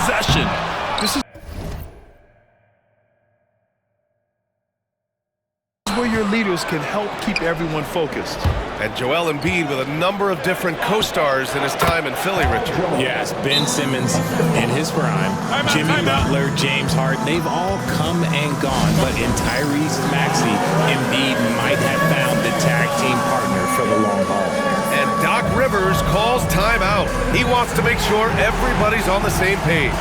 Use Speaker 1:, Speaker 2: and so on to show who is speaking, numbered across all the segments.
Speaker 1: possession. This is where your leaders can help keep everyone focused.
Speaker 2: And Joel Embiid with a number of different co-stars in his time in Philly, Richard.
Speaker 3: Yes, Ben Simmons in his prime, Jimmy Butler, James Harden, they've all come and gone. But in Tyrese Maxey, Embiid might have found the tag team partner for the long haul.
Speaker 2: And Doc Rivers calls timeout. He wants to make sure everybody's on the same page.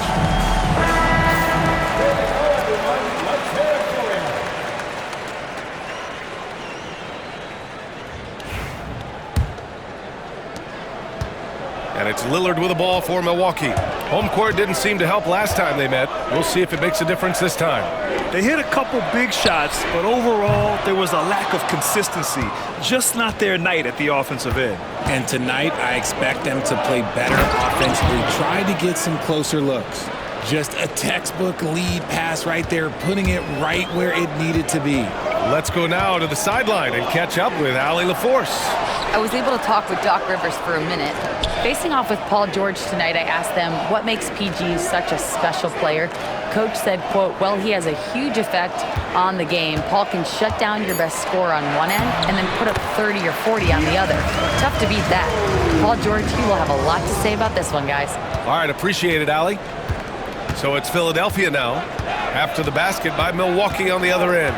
Speaker 2: And it's Lillard with the ball for Milwaukee. Home court didn't seem to help last time they met. We'll see if it makes a difference this time.
Speaker 1: They hit a couple big shots, but overall, there was a lack of consistency. Just not their night at the offensive end.
Speaker 3: And tonight, I expect them to play better offensively. Try to get some closer looks. Just a textbook lead pass right there, putting it right where it needed to be.
Speaker 2: Let's go now to the sideline and catch up with Allie LaForce.
Speaker 4: I was able to talk with Doc Rivers for a minute. Facing off with Paul George tonight, I asked them what makes PG such a special player. Coach said, quote, well, he has a huge effect on the game. Paul can shut down your best scorer on one end and then put up 30 or 40 on the other. Tough to beat that. Paul George, he will have a lot to say about this one, guys.
Speaker 2: All right, appreciate it, Allie. So it's Philadelphia now, after the basket by Milwaukee on the other end.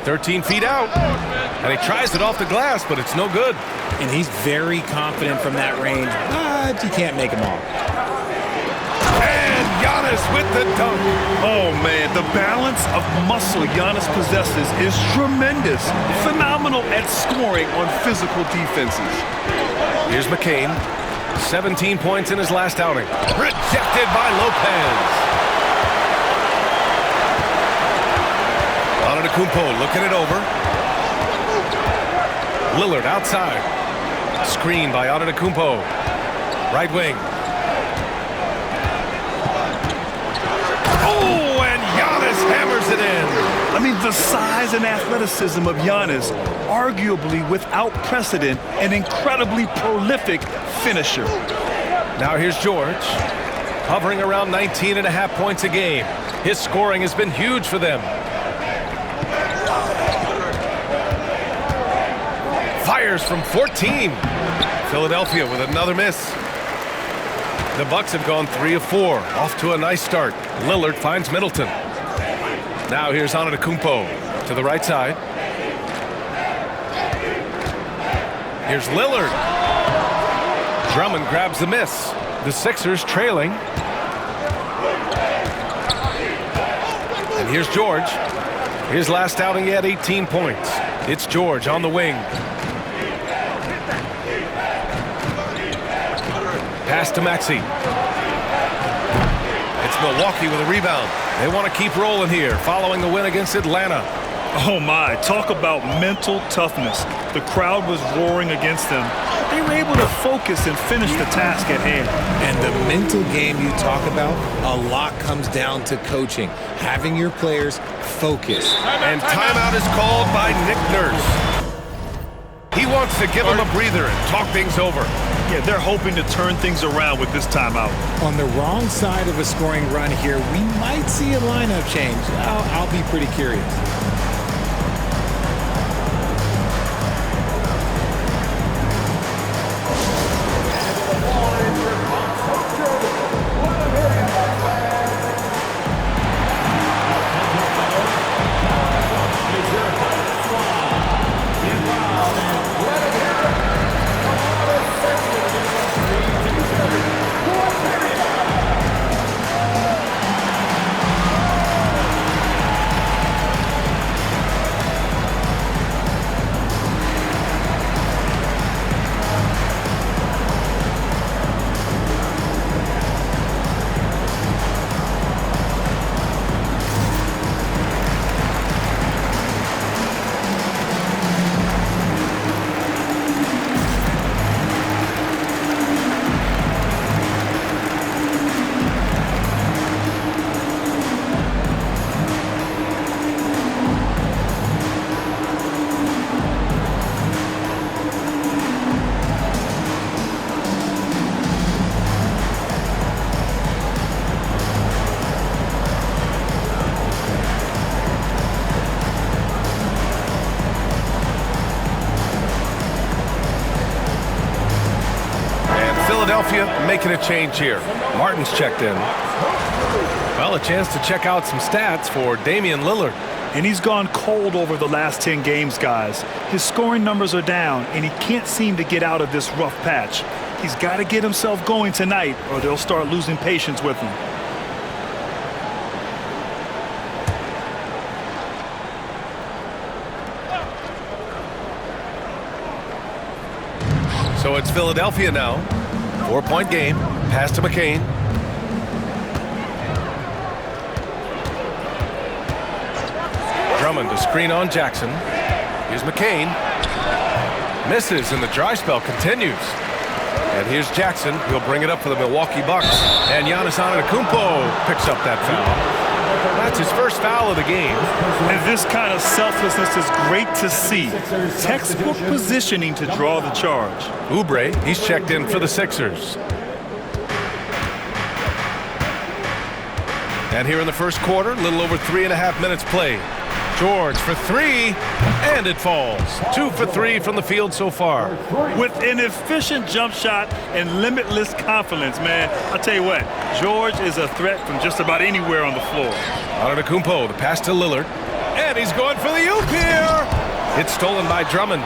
Speaker 2: 13 feet out, and he tries it off the glass, but it's no good.
Speaker 3: And he's very confident from that range, but you can't make him all.
Speaker 2: And Giannis with the dunk.
Speaker 1: Oh, man, the balance of muscle Giannis possesses is tremendous. Phenomenal at scoring on physical defenses.
Speaker 2: Here's McCain. 17 points in his last outing. Rejected by Lopez. Antetokounmpo looking it over. Lillard outside. Screen by Antetokounmpo. Right wing. Oh, and Giannis hammers it in.
Speaker 1: I mean, the size and athleticism of Giannis, arguably without precedent, an incredibly prolific finisher.
Speaker 2: Now here's George, hovering around 19.5 points a game. His scoring has been huge for them. Fires from 14. Philadelphia with another miss. The Bucks have gone 3 of 4, off to a nice start. Lillard finds Middleton. Now here's Antetokounmpo to the right side. Here's Lillard. Drummond grabs the miss. The Sixers trailing. And here's George. His last outing, he had 18 points. It's George on the wing. Pass to Maxey. It's Milwaukee with a rebound. They want to keep rolling here, following the win against Atlanta.
Speaker 1: Oh my, talk about mental toughness. The crowd was roaring against them. They were able to focus and finish the task at hand.
Speaker 3: And the mental game you talk about, a lot comes down to coaching, having your players focus.
Speaker 2: And timeout is called by Nick Nurse. He wants to give them a breather and talk things over.
Speaker 1: Yeah, they're hoping to turn things around with this timeout.
Speaker 3: On the wrong side of a scoring run here, we might see a lineup change. I'll be pretty curious.
Speaker 2: Philadelphia making a change here. Martin's checked in. Well, a chance to check out some stats for Damian Lillard.
Speaker 5: And he's gone cold over the last 10 games, guys. His scoring numbers are down, and he can't seem to get out of this rough patch. He's got to get himself going tonight, or they'll start losing patience with him.
Speaker 2: So it's Philadelphia now. 4-point game. Pass to McCain. Drummond to screen on Jackson. Here's McCain. Misses, and the dry spell continues. And here's Jackson. He'll bring it up for the Milwaukee Bucks. And Giannis Antetokounmpo picks up that foul. That's his first foul of the game.
Speaker 5: And this kind of selflessness is great to see. Textbook positioning to draw the charge.
Speaker 2: Oubre, he's checked in for the Sixers. And here in the first quarter, a little over 3.5 minutes played. George for three, and it falls. 2 for 3 from the field so far.
Speaker 5: With an efficient jump shot and limitless confidence, man, I'll tell you what, George is a threat from just about anywhere on the floor.
Speaker 2: Antetokounmpo, the pass to Lillard, and he's going for the oop here. It's stolen by Drummond.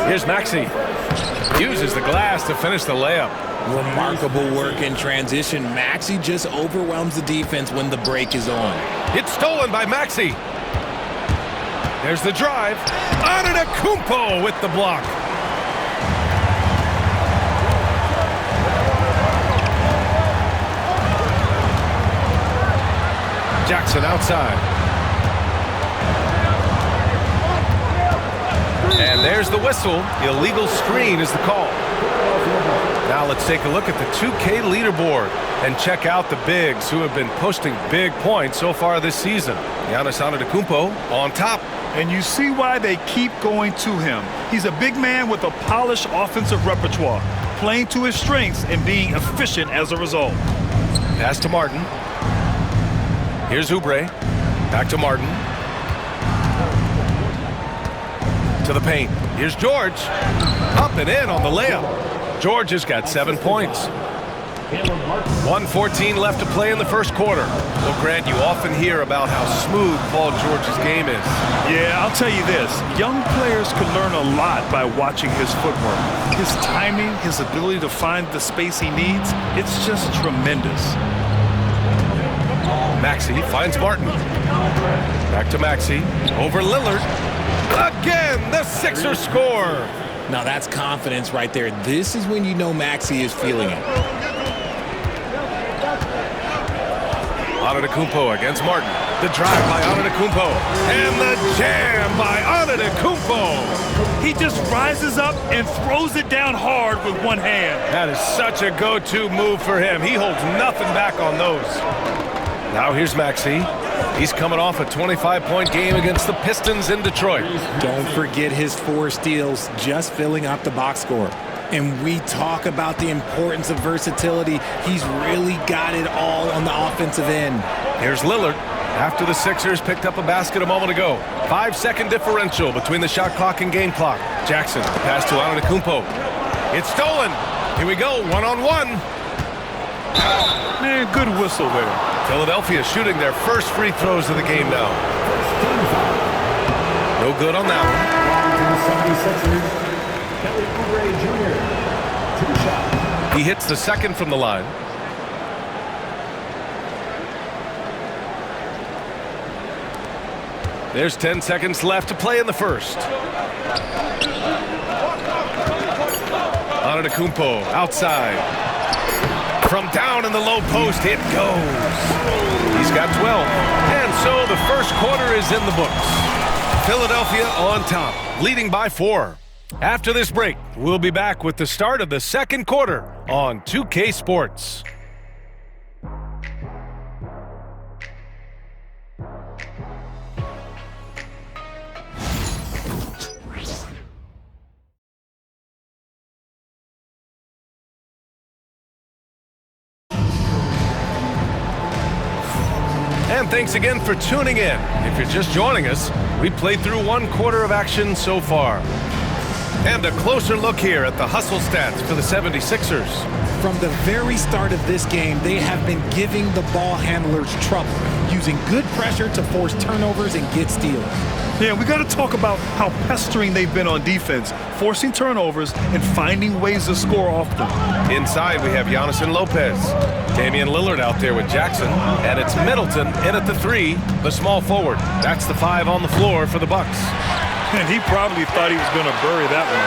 Speaker 2: Here's Maxey. Uses the glass to finish the layup.
Speaker 3: Remarkable work in transition. Maxey just overwhelms the defense when the break is on.
Speaker 2: It's stolen by Maxey. There's the drive. Antetokounmpo with the block. Jackson outside. And there's the whistle. Illegal screen is the call. Now let's take a look at the 2K leaderboard and check out the bigs who have been posting big points so far this season. Giannis Antetokounmpo on top.
Speaker 5: And you see why they keep going to him. He's a big man with a polished offensive repertoire, playing to his strengths and being efficient as a result.
Speaker 2: Pass to Martin. Here's Oubre. Back to Martin. To the paint. Here's George. Up and in on the layup. George has got 7 points. 1:14 left to play in the first quarter. Well, Grant, you often hear about how smooth Paul George's game is.
Speaker 5: Yeah, I'll tell you this. Young players can learn a lot by watching his footwork. His timing, his ability to find the space he needs, it's just tremendous.
Speaker 2: Maxey finds Martin. Back to Maxey. Over Lillard. Again, the Sixers score.
Speaker 3: Now that's confidence right there. This is when you know Maxey is feeling it.
Speaker 2: Antetokounmpo against Martin. The drive by Antetokounmpo. And the jam by Antetokounmpo.
Speaker 5: He just rises up and throws it down hard with one hand.
Speaker 2: That is such a go-to move for him. He holds nothing back on those. Now here's Maxey. He's coming off a 25-point game against the Pistons in Detroit.
Speaker 3: Don't forget his 4 steals, just filling up the box score. And we talk about the importance of versatility. He's really got it all on the offensive end.
Speaker 2: Here's Lillard. After the Sixers picked up a basket a moment ago. 5-second differential between the shot clock and game clock. Jackson, pass to Antetokounmpo. It's stolen. Here we go, one-on-one.
Speaker 5: Man, good whistle there.
Speaker 2: Philadelphia shooting their first free throws of the game now. No good on that one. He hits the second from the line. There's 10 seconds left to play in the first. Antetokounmpo outside. From down in the low post, it goes. He's got 12. And so the first quarter is in the books. Philadelphia on top, leading by 4. After this break, we'll be back with the start of the second quarter on 2K Sports. And thanks again for tuning in. If you're just joining us, we played through 1 quarter of action so far. And a closer look here at the hustle stats for the 76ers.
Speaker 3: From the very start of this game, they have been giving the ball handlers trouble, using good pressure to force turnovers and get steals.
Speaker 5: Yeah, we got to talk about how pestering they've been on defense, forcing turnovers and finding ways to score off them.
Speaker 2: Inside, we have Giannis and Lopez. Damian Lillard out there with Jackson. And it's Middleton in at the 3, the small forward. That's the 5 on the floor for the Bucks.
Speaker 5: And he probably thought he was going to bury that one.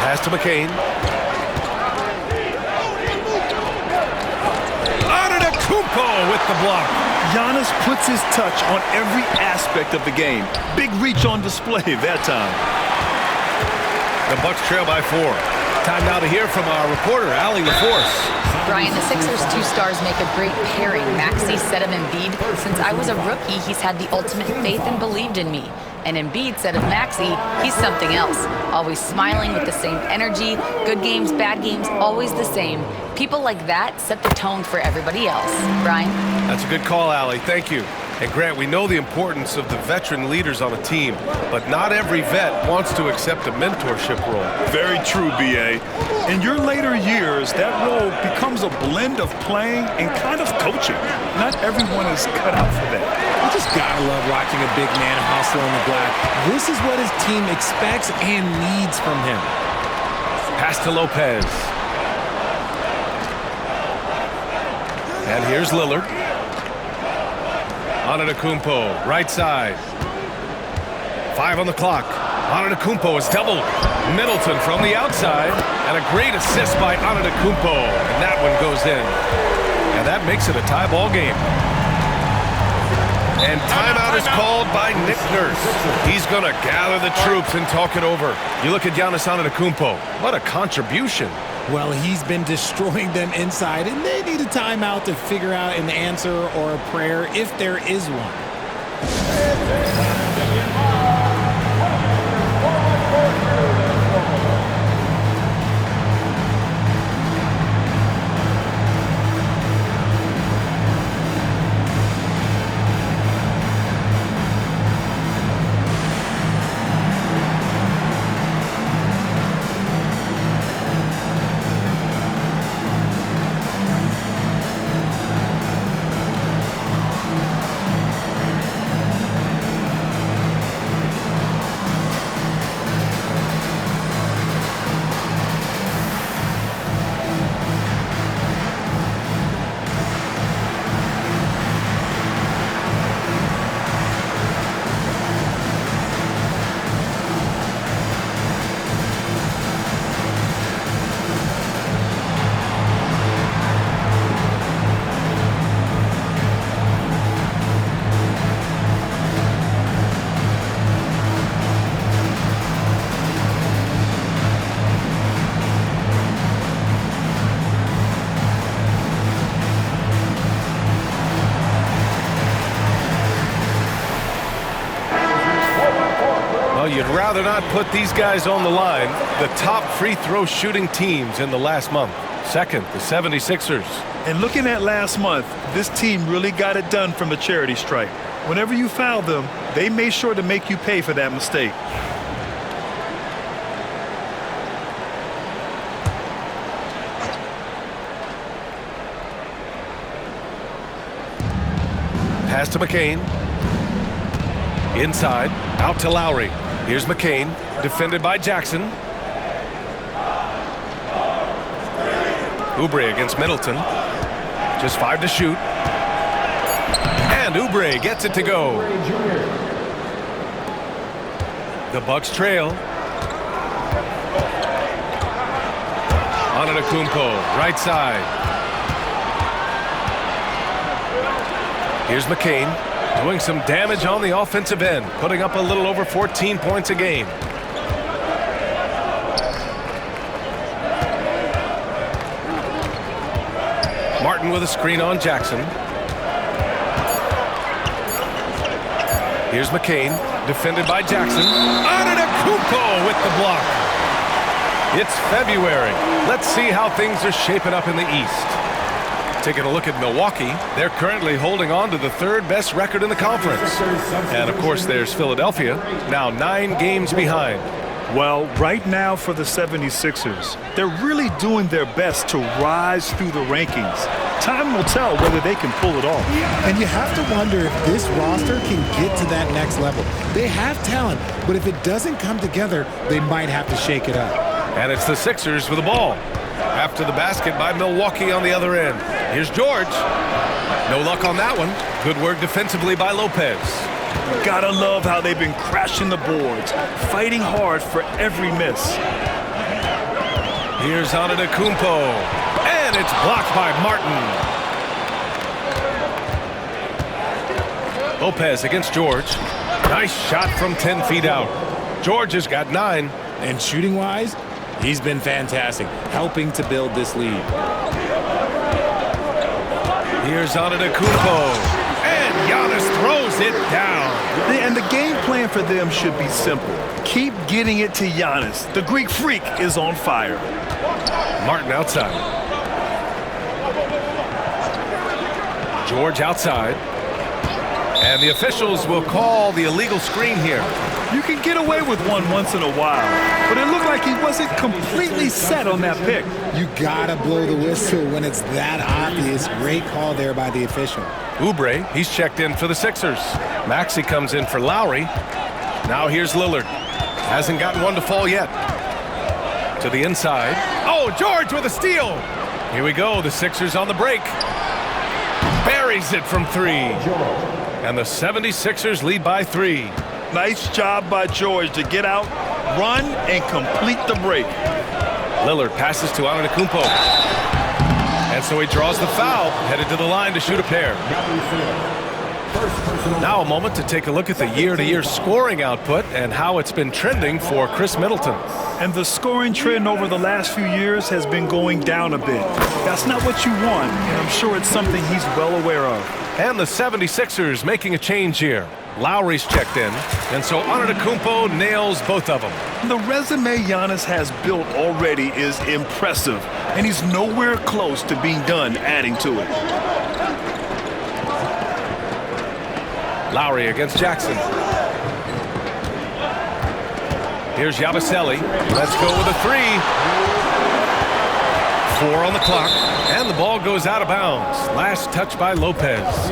Speaker 2: Pass to McCain. Antetokounmpo with the block.
Speaker 1: Giannis puts his touch on every aspect of the game. Big reach on display that time.
Speaker 2: The Bucks trail by 4. Time now to hear from our reporter, Allie LaForce.
Speaker 4: Brian, the Sixers' 2 stars make a great pairing. Maxey said of Embiid, since I was a rookie, he's had the ultimate faith and believed in me. And Embiid said of Maxey, he's something else. Always smiling with the same energy. Good games, bad games, always the same. People like that set the tone for everybody else. Brian?
Speaker 2: That's a good call, Allie. Thank you. And Grant, we know the importance of the veteran leaders on a team, but not every vet wants to accept a mentorship role.
Speaker 1: Very true, B.A.
Speaker 5: In your later years, that role becomes a blend of playing and kind of coaching. Not everyone is cut out for that.
Speaker 3: You just gotta love watching a big man hustle on the glass. This is what his team expects and needs from him.
Speaker 2: Pass to Lopez. And here's Lillard. Antetokounmpo, right side. 5 on the clock. Antetokounmpo is doubled. Middleton from the outside. And a great assist by Antetokounmpo. And that one goes in. And that makes it a tie ball game. And timeout is called by Nick Nurse. He's going to gather the troops and talk it over. You look at Giannis Antetokounmpo. What a contribution.
Speaker 3: Well, he's been destroying them inside, and they need a timeout to figure out an answer or a prayer if there is one.
Speaker 2: You'd rather not put these guys on the line. The top free throw shooting teams in the last month. Second, the 76ers.
Speaker 5: And looking at last month, this team really got it done from the charity stripe. Whenever you foul them, they made sure to make you pay for that mistake.
Speaker 2: Pass to McCain. Inside, out to Lowry. Here's McCain, defended by Jackson. Oubre against Middleton. Just 5 to shoot. And Oubre gets it to go. The Bucks trail. Antetokounmpo, right side. Here's McCain. Doing some damage on the offensive end, putting up a little over 14 points a game. Martin with a screen on Jackson. Here's McCain, defended by Jackson. Antetokounmpo with the block. It's February. Let's see how things are shaping up in the East. Taking a look at Milwaukee, they're currently holding on to the 3rd best record in the conference. And of course, there's Philadelphia, now 9 games behind.
Speaker 5: Well, right now for the 76ers, they're really doing their best to rise through the rankings. Time will tell whether they can pull it off.
Speaker 3: And you have to wonder if this roster can get to that next level. They have talent, but if it doesn't come together, they might have to shake it up.
Speaker 2: And it's the Sixers with the ball. After the basket by Milwaukee on the other end. Here's George. No luck on that one. Good work defensively by Lopez.
Speaker 5: Gotta love how they've been crashing the boards, fighting hard for every miss.
Speaker 2: Here's Antetokounmpo, and it's blocked by Martin. Lopez against George. Nice shot from 10 feet out. George has got 9.
Speaker 3: And shooting-wise, he's been fantastic, helping to build this lead.
Speaker 2: Here's Antetokounmpo. And Giannis throws it down.
Speaker 1: And the game plan for them should be simple. Keep getting it to Giannis. The Greek freak is on fire.
Speaker 2: Martin outside. George outside. And the officials will call the illegal screen here.
Speaker 5: You can get away with one once in a while, but it looked like he wasn't completely set on that pick.
Speaker 3: You gotta blow the whistle when it's that obvious. Great call there by the official.
Speaker 2: Oubre, he's checked in for the Sixers. Maxey comes in for Lowry. Now here's Lillard. Hasn't gotten one to fall yet. To the inside. Oh, George with a steal. Here we go, the Sixers on the break. Buries it from 3. And the 76ers lead by 3.
Speaker 1: Nice job by George to get out, run, and complete the break.
Speaker 2: Lillard passes to Antetokounmpo. And so he draws the foul, headed to the line to shoot a pair. Now a moment to take a look at the year-to-year scoring output and how it's been trending for Chris Middleton.
Speaker 5: And the scoring trend over the last few years has been going down a bit. That's not what you want, and I'm sure it's something he's well aware of.
Speaker 2: And the 76ers making a change here. Lowry's checked in, and so Antetokounmpo nails both of them.
Speaker 1: The resume Giannis has built already is impressive, and he's nowhere close to being done adding to it.
Speaker 2: Lowry against Jackson. Here's Yabusele. Let's go with a 3. 4 on the clock, and the ball goes out of bounds. Last touch by Lopez.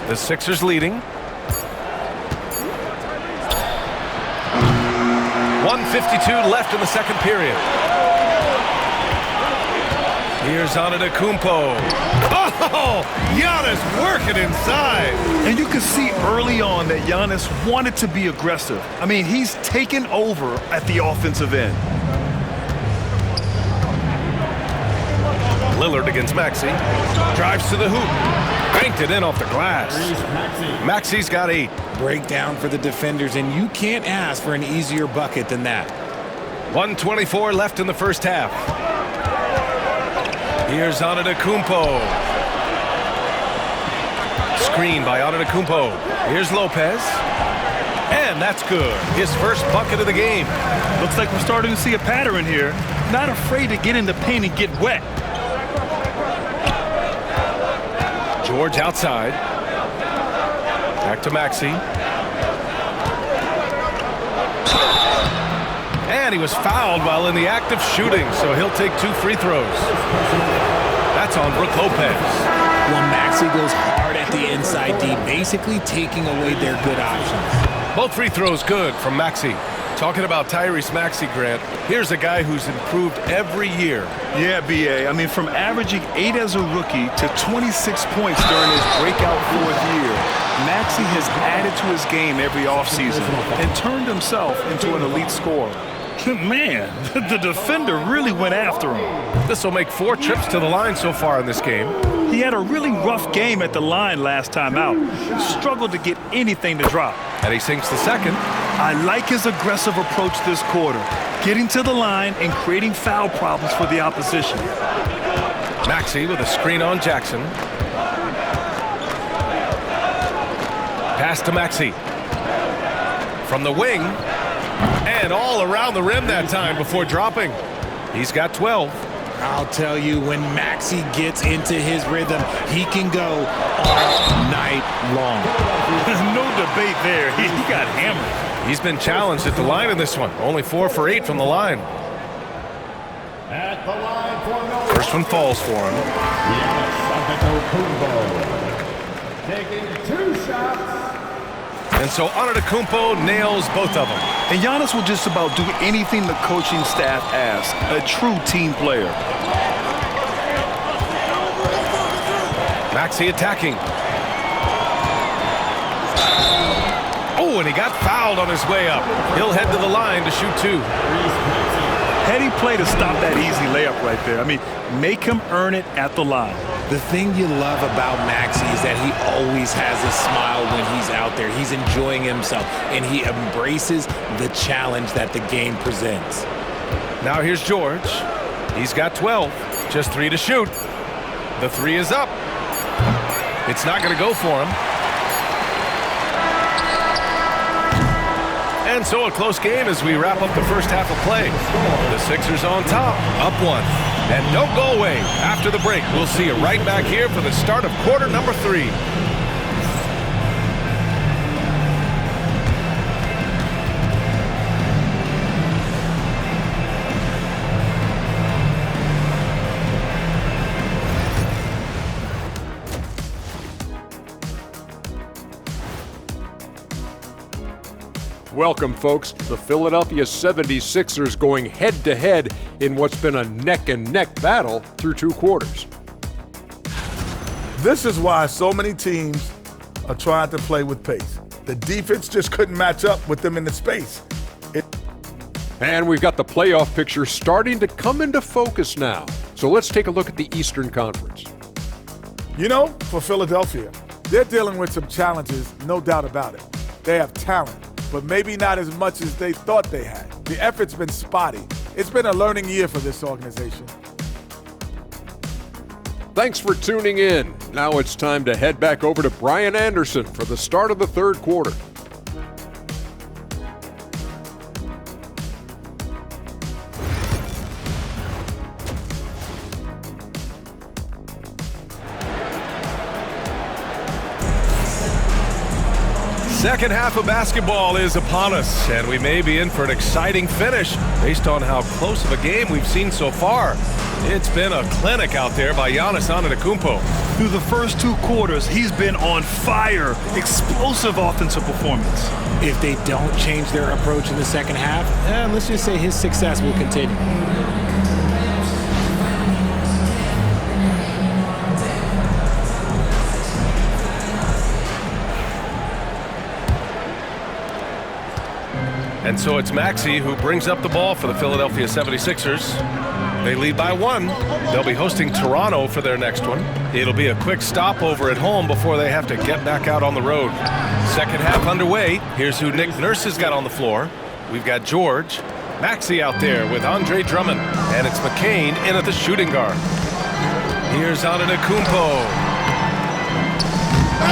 Speaker 2: The Sixers leading. 1:52 left in the second period. Here's Antetokounmpo. Oh, Giannis working inside.
Speaker 1: And you can see early on that Giannis wanted to be aggressive. I mean, he's taken over at the offensive end.
Speaker 2: Lillard against Maxey. Drives to the hoop. Banked it in off the glass. Maxey's got 8.
Speaker 3: Breakdown for the defenders, and you can't ask for an easier bucket than that.
Speaker 2: 1:24 left in the first half. Here's Antetokounmpo. Screen by Antetokounmpo. Here's Lopez. And that's good. His first bucket of the game.
Speaker 5: Looks like we're starting to see a pattern here. Not afraid to get in the paint and get wet.
Speaker 2: George outside. Back to Maxey. And he was fouled while in the act of shooting, so he'll take 2 free throws. That's on Brook Lopez.
Speaker 3: Well, Maxey goes hard at the inside D, basically taking away their good options.
Speaker 2: Both free throws good from Maxey. Talking about Tyrese Maxey, Grant, here's a guy who's improved every year.
Speaker 1: Yeah, B.A. I mean, from averaging 8 as a rookie to 26 points during his breakout 4th year, Maxey has added to his game every offseason and turned himself into an elite scorer.
Speaker 5: Man, the defender really went after him.
Speaker 2: This will make 4 trips to the line so far in this game.
Speaker 5: He had a really rough game at the line last time out. Struggled to get anything to drop.
Speaker 2: And he sinks the second.
Speaker 1: I like his aggressive approach this quarter, getting to the line and creating foul problems for the opposition.
Speaker 2: Maxey with a screen on Jackson. Pass to Maxey. From the wing. And all around the rim that time before dropping. He's got 12.
Speaker 3: I'll tell you, when Maxey gets into his rhythm, he can go all night long.
Speaker 5: No debate there. He got hammered.
Speaker 2: He's been challenged at the line in this one. Only 4 for 8 from the line.
Speaker 6: At the line for
Speaker 2: First one falls for him.
Speaker 6: taking 2 shots.
Speaker 2: And so Antetokounmpo nails both of them.
Speaker 1: And Giannis will just about do anything the coaching staff asks. A true team player.
Speaker 2: Maxey attacking. Oh, and he got fouled on his way up. He'll head to the line to shoot 2.
Speaker 5: Heady play to stop that easy layup right there. I mean, make him earn it at the line.
Speaker 3: The thing you love about Maxey is that he always has a smile when he's out there. He's enjoying himself, and he embraces the challenge that the game presents.
Speaker 2: Now here's George. He's got 12. Just 3 to shoot. The 3 is up. It's not going to go for him. And so a close game as we wrap up the first half of play. The Sixers on top, up 1. And don't go away. After the break, we'll see you right back here for the start of quarter number 3.
Speaker 7: Welcome, folks. The Philadelphia 76ers going head-to-head in what's been a neck-and-neck battle through 2 quarters.
Speaker 8: This is why so many teams are trying to play with pace. The defense just couldn't match up with them in the space.
Speaker 7: And we've got the playoff picture starting to come into focus now. So let's take a look at the Eastern Conference.
Speaker 8: You know, for Philadelphia, they're dealing with some challenges, no doubt about it. They have talent, but maybe not as much as they thought they had. The effort's been spotty. It's been a learning year for this organization.
Speaker 7: Thanks for tuning in. Now it's time to head back over to Brian Anderson for the start of the 3rd quarter.
Speaker 2: Second half of basketball is upon us, and we may be in for an exciting finish based on how close of a game we've seen so far. It's been a clinic out there by Giannis Antetokounmpo.
Speaker 5: Through the first 2 quarters, he's been on fire. Explosive offensive performance.
Speaker 3: If they don't change their approach in the second half, let's just say his success will continue.
Speaker 2: And so it's Maxey who brings up the ball for the Philadelphia 76ers. They lead by 1. They'll be hosting Toronto for their next one. It'll be a quick stopover at home before they have to get back out on the road. Second half underway. Here's who Nick Nurse has got on the floor. We've got George. Maxey out there with Andre Drummond. And it's McCain in at the shooting guard. Here's Antetokounmpo.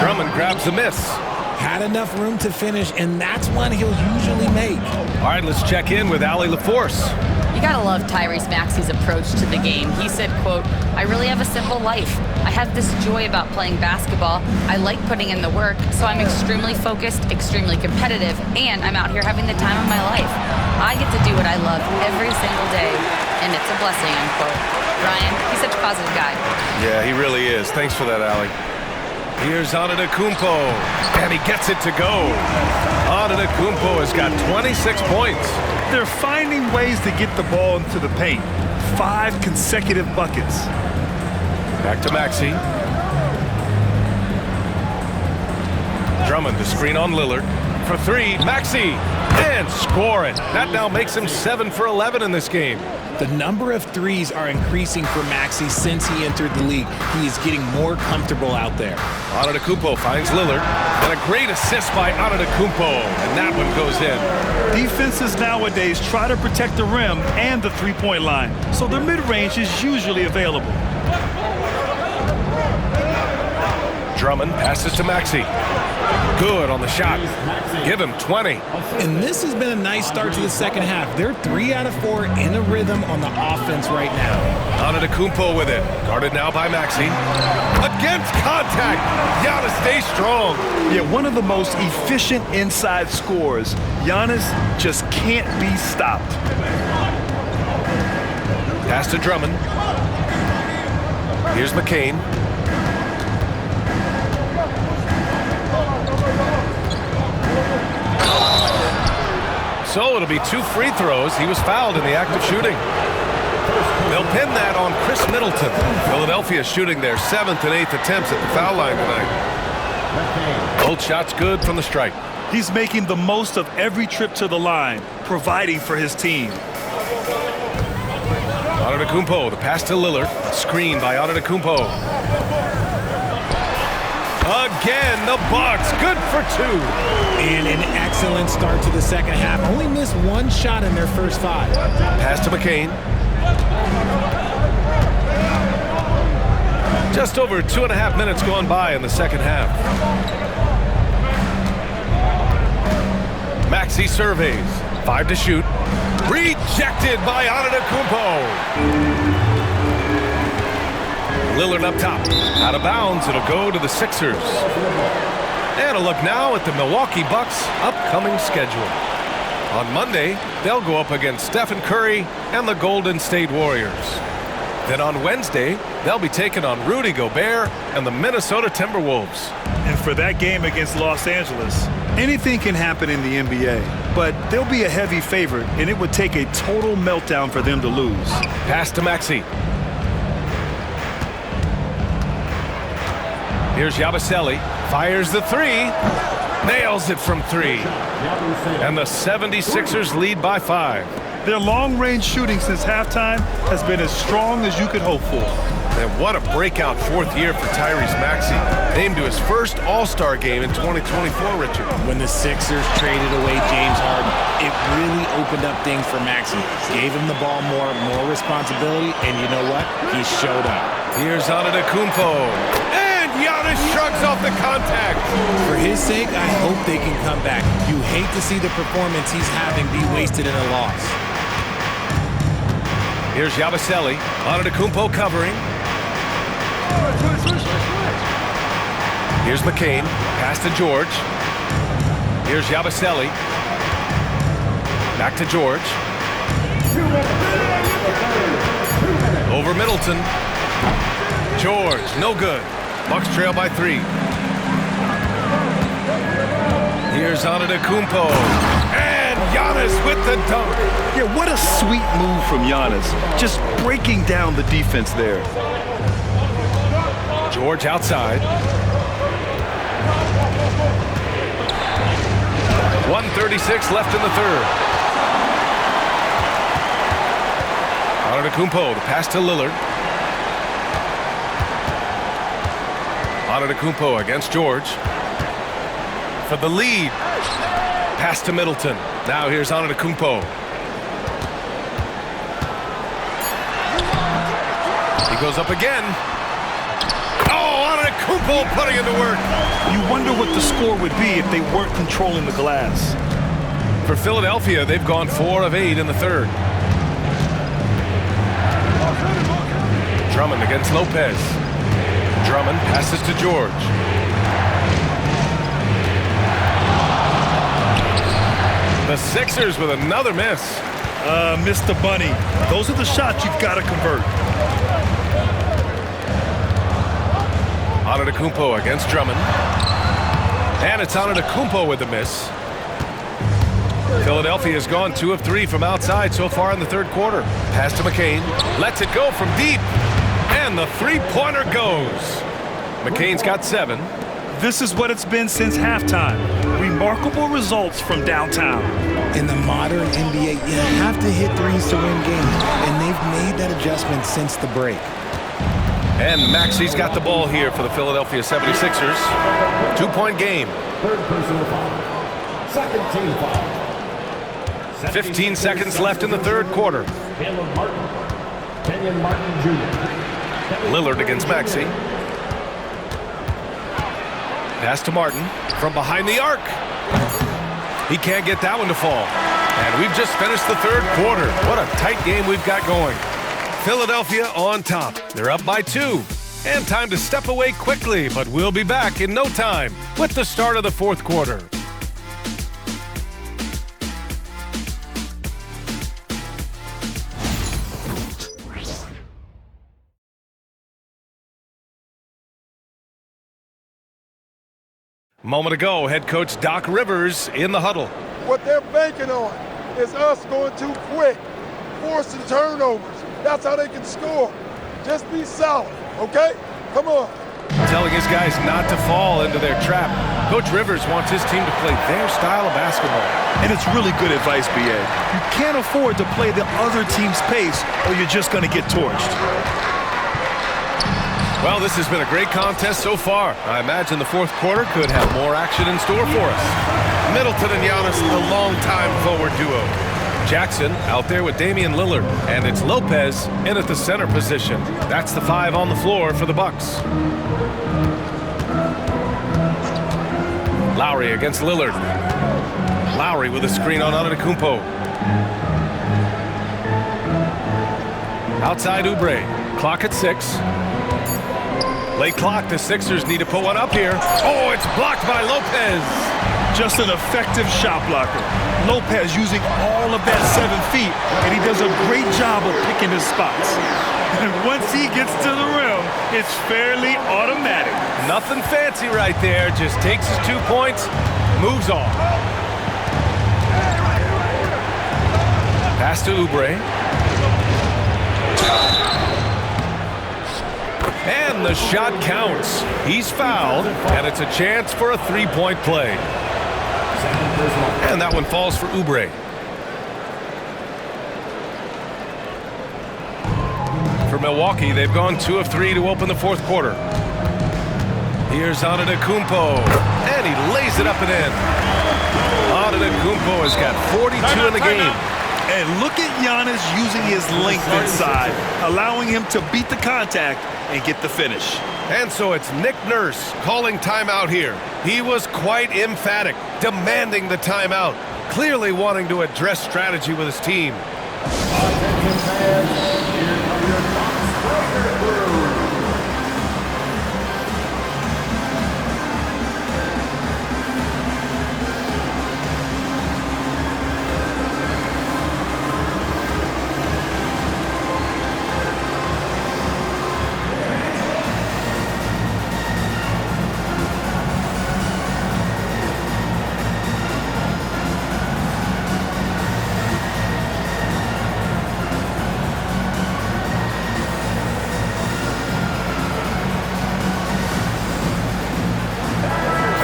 Speaker 2: Drummond grabs the miss.
Speaker 3: Had enough room to finish, and that's one he'll usually make.
Speaker 2: All right, let's check in with Allie LaForce.
Speaker 4: You gotta love Tyrese Maxey's approach to the game. He said, quote, "I really have a simple life. I have this joy about playing basketball. I like putting in the work, so I'm extremely focused, extremely competitive, and I'm out here having the time of my life. I get to do what I love every single day, and it's a blessing," unquote. Ryan, he's such a positive guy.
Speaker 2: Yeah, he really is. Thanks for that, Allie. Here's Antetokounmpo, and he gets it to go. Antetokounmpo has got 26 points.
Speaker 5: They're finding ways to get the ball into the paint. 5 consecutive buckets.
Speaker 2: Back to Maxey. Drummond, the screen on Lillard. For 3, Maxey, and score it. That now makes him 7 for 11 in this game.
Speaker 3: The number of threes are increasing for Maxey since he entered the league. He is getting more comfortable out there.
Speaker 2: Antetokounmpo finds Lillard, and a great assist by Antetokounmpo, and that one goes in.
Speaker 5: Defenses nowadays try to protect the rim and the three-point line, so their mid-range is usually available.
Speaker 2: Drummond passes to Maxey. Good on the shot. Give him 20.
Speaker 3: And this has been a nice start to the second half. They're 3 out of 4 in a rhythm on the offense right now.
Speaker 2: Antetokounmpo with it. Guarded now by Maxey. Against contact. Giannis stays strong.
Speaker 1: Yeah, one of the most efficient inside scorers. Giannis just can't be stopped.
Speaker 2: Pass to Drummond. Here's McCain. So it'll be 2 free throws. He was fouled in the act of shooting. They'll pin that on Chris Middleton. Philadelphia shooting their 7th and 8th attempts at the foul line tonight. Both shots good from the stripe.
Speaker 5: He's making the most of every trip to the line, providing for his team.
Speaker 2: Antetokounmpo, the pass to Lillard. Screen by Antetokounmpo. Again, the Bucks, good for 2.
Speaker 3: And an excellent start to the second half. Only missed 1 shot in their first 5.
Speaker 2: Pass to McCain. Just over 2.5 minutes gone by in the second half. Maxey surveys. 5 to shoot. Rejected by Antetokounmpo. Lillard up top. Out of bounds, it'll go to the Sixers. And a look now at the Milwaukee Bucks' upcoming schedule. On Monday, they'll go up against Stephen Curry and the Golden State Warriors. Then on Wednesday, they'll be taking on Rudy Gobert and the Minnesota Timberwolves.
Speaker 5: And for that game against Los Angeles,
Speaker 1: Anything can happen in the NBA, but they'll be a heavy favorite, and it would take a total meltdown for them to lose.
Speaker 2: Pass to Maxey. Here's Yabusele. Fires the 3. Nails it from 3. And the 76ers lead by 5.
Speaker 5: their long-range shooting since halftime has been as strong as you could hope for.
Speaker 2: And what a breakout 4th year for Tyrese Maxey. Named to his first All-Star game in 2024, Richard.
Speaker 3: When the Sixers traded away James Harden, it really opened up things for Maxey. Gave him the ball more responsibility, and you know what? He showed up.
Speaker 2: Here's Antetokounmpo. And Giannis shrugs off the contact.
Speaker 3: For his sake, I hope they can come back. You hate to see the performance he's having be wasted in a loss.
Speaker 2: Here's Yabusele. Antetokounmpo covering. Here's McCain. Pass to George. Here's Yabusele. Back to George. Over Middleton. George, no good. Bucks trail by 3. Here's Antetokounmpo. And Giannis with the dunk.
Speaker 1: Yeah, what a sweet move from Giannis. Just breaking down the defense there.
Speaker 2: George outside. 1:36 left in the third. Antetokounmpo, the pass to Lillard. Antetokounmpo against George. For the lead. Pass to Middleton. Now here's Antetokounmpo. He goes up again. Oh, Antetokounmpo putting it to work.
Speaker 5: You wonder what the score would be if they weren't controlling the glass.
Speaker 2: For Philadelphia, they've gone 4 of 8 in the third. Drummond against Lopez. Drummond passes to George. The Sixers with another miss.
Speaker 5: Missed the bunny. Those are the shots you've got to convert.
Speaker 2: Antetokounmpo against Drummond. And it's Antetokounmpo with the miss. Philadelphia has gone 2 of 3 from outside so far in the third quarter. Pass to McCain. Lets it go from deep. And the three-pointer goes. McCain's got 7.
Speaker 5: This is what it's been since halftime. Remarkable results from downtown.
Speaker 3: In the modern NBA, you have to hit threes to win games, and they've made that adjustment since the break.
Speaker 2: And Maxey's got the ball here for the Philadelphia 76ers. 2-point game.
Speaker 6: Third personal foul. Second team foul.
Speaker 2: 15 seconds left in the third quarter.
Speaker 6: Kenyon Martin Jr.
Speaker 2: Lillard against Maxey. Pass to Martin from behind the arc. He can't get that one to fall. And we've just finished the third quarter. What a tight game we've got going. Philadelphia on top. They're up by 2. And time to step away quickly, but we'll be back in no time with the start of the fourth quarter. Moment ago, head coach Doc Rivers in the huddle.
Speaker 9: What they're banking on is us going too quick, forcing turnovers. That's how they can score. Just be solid, okay? Come on.
Speaker 2: Telling his guys not to fall into their trap. Coach Rivers wants his team to play their style of basketball.
Speaker 1: And it's really good advice, B.A. You can't afford to play the other team's pace or you're just going to get torched.
Speaker 2: Well, this has been a great contest so far. I imagine the fourth quarter could have more action in store for us. Middleton and Giannis, the longtime forward duo. Jackson out there with Damian Lillard, and it's Lopez in at the center position. That's the 5 on the floor for the Bucks. Lowry against Lillard. Lowry with a screen on Antetokounmpo. Outside Oubre. Clock at 6. Late clock, the Sixers need to put one up here. Oh, it's blocked by Lopez.
Speaker 1: Just an effective shot blocker. Lopez using all of that 7 feet, and he does a great job of picking his spots. And once he gets to the rim, it's fairly automatic.
Speaker 2: Nothing fancy right there. Just takes his 2 points, moves on. Pass to Oubre. And the shot counts. He's fouled, and it's a chance for a 3-point play. And that one falls for Oubre. For Milwaukee, they've gone 2 of 3 to open the fourth quarter. Here's Antetokounmpo, and he lays it up and in. Antetokounmpo has got 42 in the game.
Speaker 1: And look at Giannis using his length inside, allowing him to beat the contact and get the finish.
Speaker 2: And so it's Nick Nurse calling timeout here. He was quite emphatic, demanding the timeout, clearly wanting to address strategy with his team.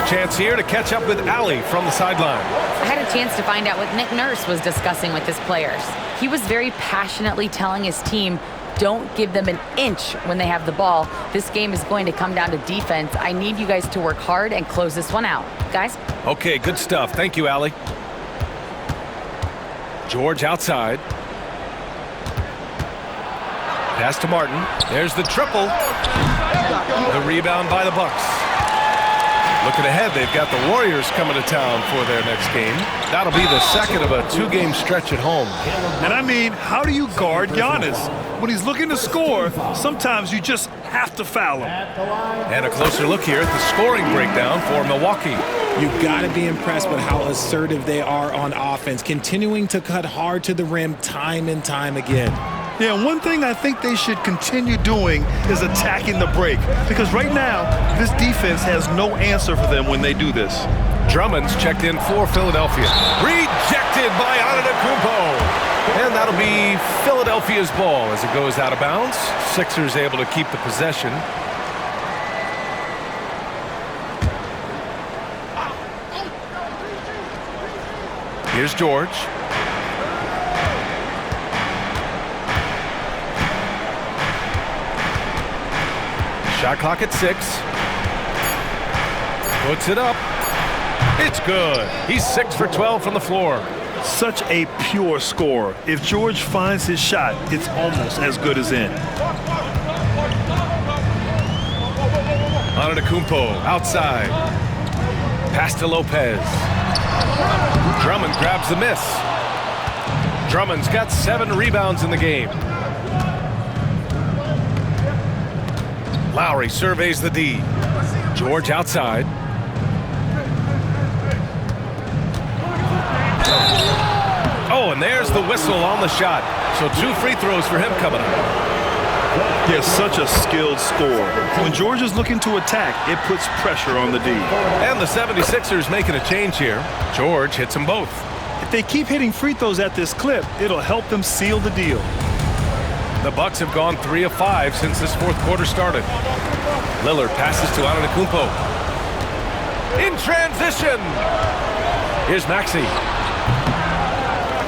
Speaker 2: Chance here to catch up with Allie from the sideline.
Speaker 4: I had a chance to find out what Nick Nurse was discussing with his players. He was very passionately telling his team, don't give them an inch when they have the ball. This game is going to come down to defense. I need you guys to work hard and close this one out. Guys?
Speaker 2: Okay, good stuff. Thank you, Allie. George outside. Pass to Martin. There's the triple. The rebound by the Bucks. Looking ahead, they've got the Warriors coming to town for their next game. That'll be the second of a 2-game stretch at home.
Speaker 1: And I mean, how do you guard Giannis? When he's looking to score, sometimes you just have to foul him.
Speaker 2: And a closer look here at the scoring breakdown for Milwaukee.
Speaker 3: You've got to be impressed with how assertive they are on offense, continuing to cut hard to the rim time and time again.
Speaker 1: Yeah, one thing I think they should continue doing is attacking the break. Because right now, this defense has no answer for them when they do this.
Speaker 2: Drummond's checked in for Philadelphia. Rejected by Antetokounmpo. And that'll be Philadelphia's ball as it goes out of bounds. Sixers able to keep the possession. Here's George. Shot clock at 6. Puts it up. It's good. He's 6 for 12 from the floor.
Speaker 1: Such a pure scorer. If George finds his shot, it's almost as good as in.
Speaker 2: Antetokounmpo outside. Pass to Lopez. Drummond grabs the miss. Drummond's got 7 rebounds in the game. Lowry surveys the D. George outside. Oh, and there's the whistle on the shot. So 2 free throws for him coming up.
Speaker 5: He has such a skilled scorer. When George is looking to attack, it puts pressure on the D.
Speaker 2: And the 76ers making a change here. George hits them both.
Speaker 5: If they keep hitting free throws at this clip, it'll help them seal the deal.
Speaker 2: The Bucks have gone 3 of 5 since this fourth quarter started. Lillard passes to Antetokounmpo. In transition. Here's Maxey.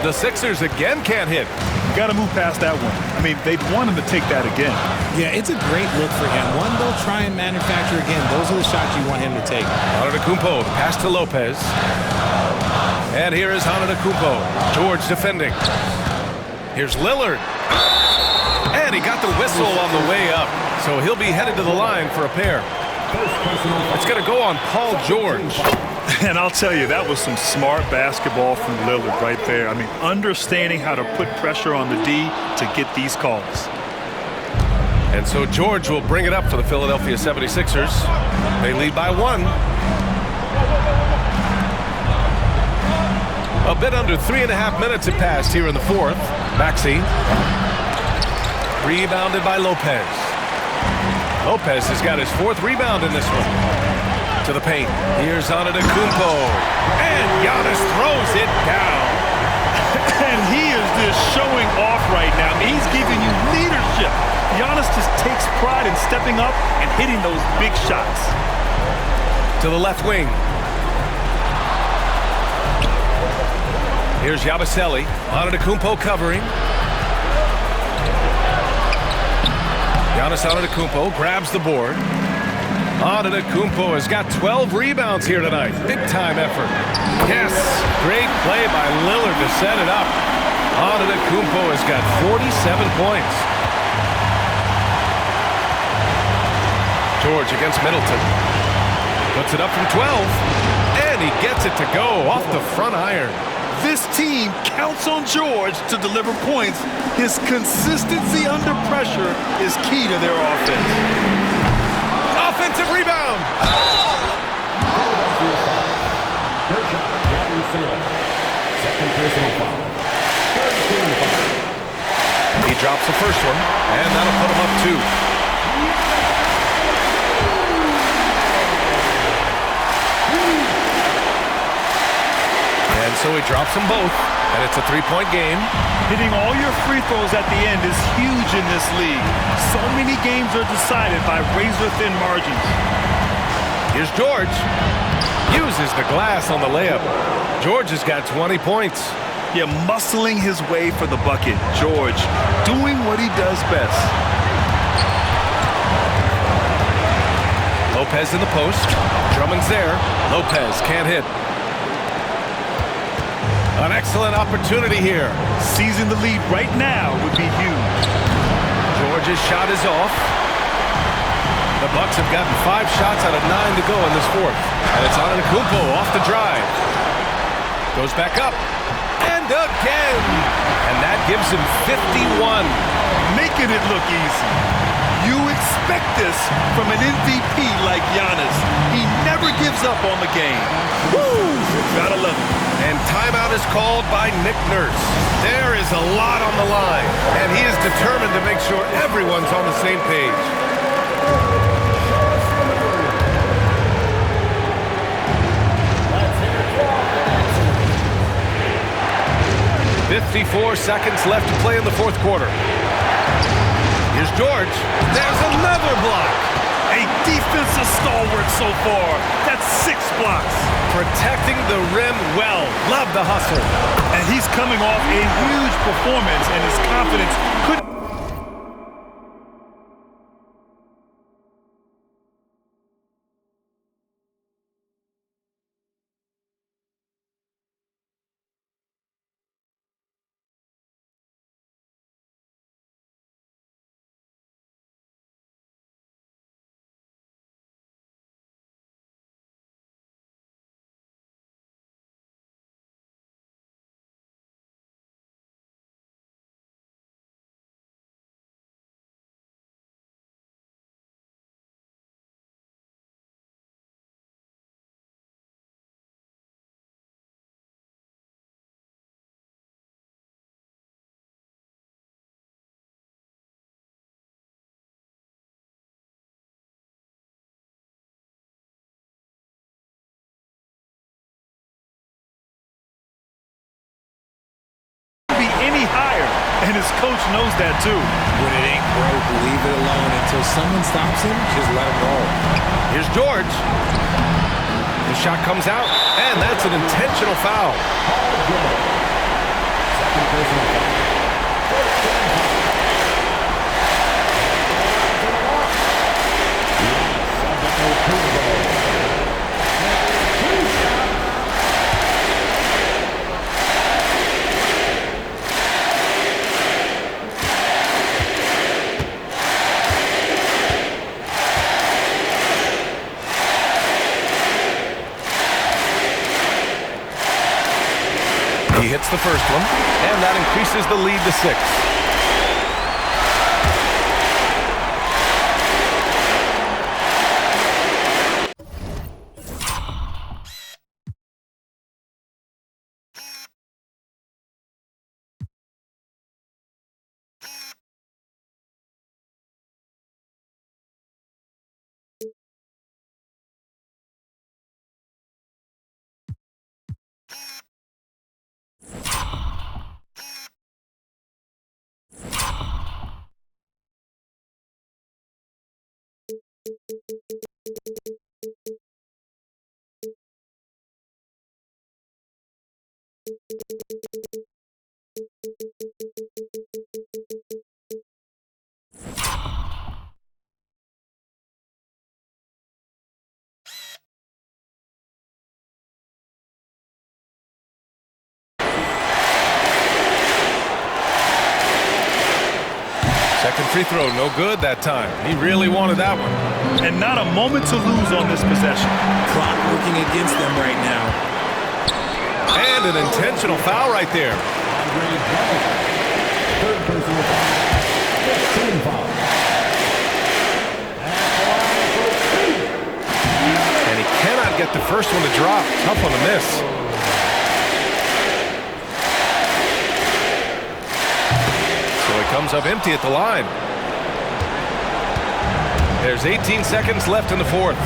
Speaker 2: The Sixers again can't hit.
Speaker 5: Got to move past that one. I mean, they'd want him to take that again.
Speaker 3: Yeah, it's a great look for him. One they'll try and manufacture again. Those are the shots you want him to take.
Speaker 2: Antetokounmpo, pass to Lopez. And here is Antetokounmpo. George defending. Here's Lillard. And he got the whistle on the way up. So he'll be headed to the line for a pair. It's going to go on Paul George.
Speaker 5: And I'll tell you, that was some smart basketball from Lillard right there. I mean, understanding how to put pressure on the D to get these calls.
Speaker 2: And so George will bring it up for the Philadelphia 76ers. They lead by 1. A bit under 3.5 minutes have passed here in the fourth. Maxey. Rebounded by Lopez. Lopez has got his 4th rebound in this one. To the paint. Here's Antetokounmpo. And Giannis throws it down.
Speaker 5: And he is just showing off right now. I mean, he's giving you leadership. Giannis just takes pride in stepping up and hitting those big shots.
Speaker 2: To the left wing. Here's Yabusele. Antetokounmpo covering. Giannis Antetokounmpo grabs the board. Antetokounmpo has got 12 rebounds here tonight. Big-time effort. Yes, great play by Lillard to set it up. Antetokounmpo has got 47 points. George against Middleton. Puts it up from 12. And he gets it to go off the front iron.
Speaker 5: This team counts on George to deliver points. His consistency under pressure is key to their offense.
Speaker 2: Offensive rebound. He drops the first one, and that'll put him up 2. And so he drops them both, and it's a 3-point game.
Speaker 5: Hitting all your free throws at the end is huge in this league. So many games are decided by razor-thin margins.
Speaker 2: Here's George. Uses the glass on the layup. George has got 20 points.
Speaker 5: Yeah, muscling his way for the bucket. George doing what he does best.
Speaker 2: Lopez in the post. Drummond's there. Lopez can't hit. An excellent opportunity here.
Speaker 5: Seizing the lead right now would be huge.
Speaker 2: George's shot is off. The Bucks have gotten 5 shots out of 9 to go in this fourth. And it's Antetokounmpo off the drive. Goes back up. And again. And that gives him 51.
Speaker 5: Making it look easy. You expect this from an MVP like Giannis. He never gives up on the game. Woo! Gotta love it.
Speaker 2: And timeout is called by Nick Nurse. There is a lot on the line, and he is determined to make sure everyone's on the same page. 54 seconds left to play in the fourth quarter. Here's George. There's another block.
Speaker 5: A defensive stalwart so far. That's 6 blocks.
Speaker 2: Protecting the rim well. Love the hustle.
Speaker 5: And he's coming off a huge performance, and his confidence couldn't And his coach knows that too.
Speaker 3: When it ain't broke, leave it alone until someone stops him. Just let him roll.
Speaker 2: Here's George. The shot comes out, and that's an intentional foul.
Speaker 6: Second personal foul.
Speaker 2: He hits the first one, and that increases the lead to 6. Second free throw, no good that time. He really wanted that one.
Speaker 5: And not a moment to lose on this possession.
Speaker 3: Clock working against them right now.
Speaker 2: And an intentional foul right there.
Speaker 6: Third personal foul. 15 foul.
Speaker 2: And he cannot get the first one to drop. Tough on the miss. So he comes up empty at the line. There's 18 seconds left in the fourth.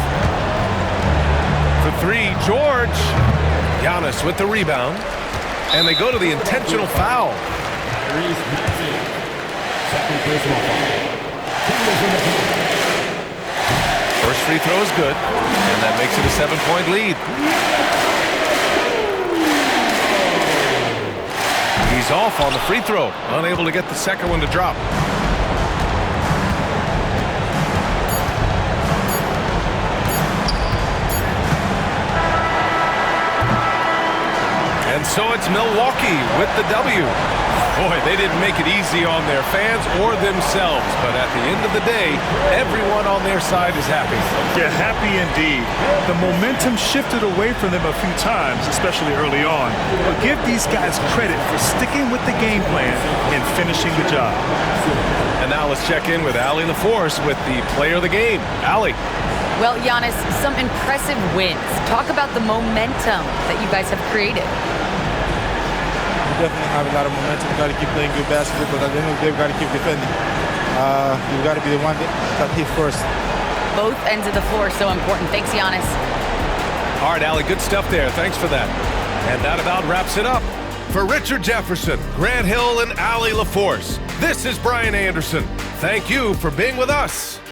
Speaker 2: For three, George. Giannis with the rebound. And they go to the intentional foul.
Speaker 6: Second personal foul.
Speaker 2: First free throw is good. And that makes it a 7-point lead. He's off on the free throw. Unable to get the second one to drop. And so it's Milwaukee with the W. Boy, they didn't make it easy on their fans or themselves. But at the end of the day, everyone on their side is happy.
Speaker 5: Yeah, happy indeed. The momentum shifted away from them a few times, especially early on. But give these guys credit for sticking with the game plan and finishing the job.
Speaker 2: And now let's check in with Allie LaForce with the player of the game. Allie.
Speaker 4: Well, Giannis, some impressive wins. Talk about the momentum that you guys have created.
Speaker 10: Definitely have a lot of momentum. We've got to keep playing good basketball, but at the end of the day, we've got to keep defending. You've got to be the one that hits first.
Speaker 4: Both ends of the floor so important. Thanks, Giannis.
Speaker 2: All right, Allie, good stuff there. Thanks for that. And that about wraps it up. For Richard Jefferson, Grant Hill, and Allie LaForce, this is Brian Anderson. Thank you for being with us.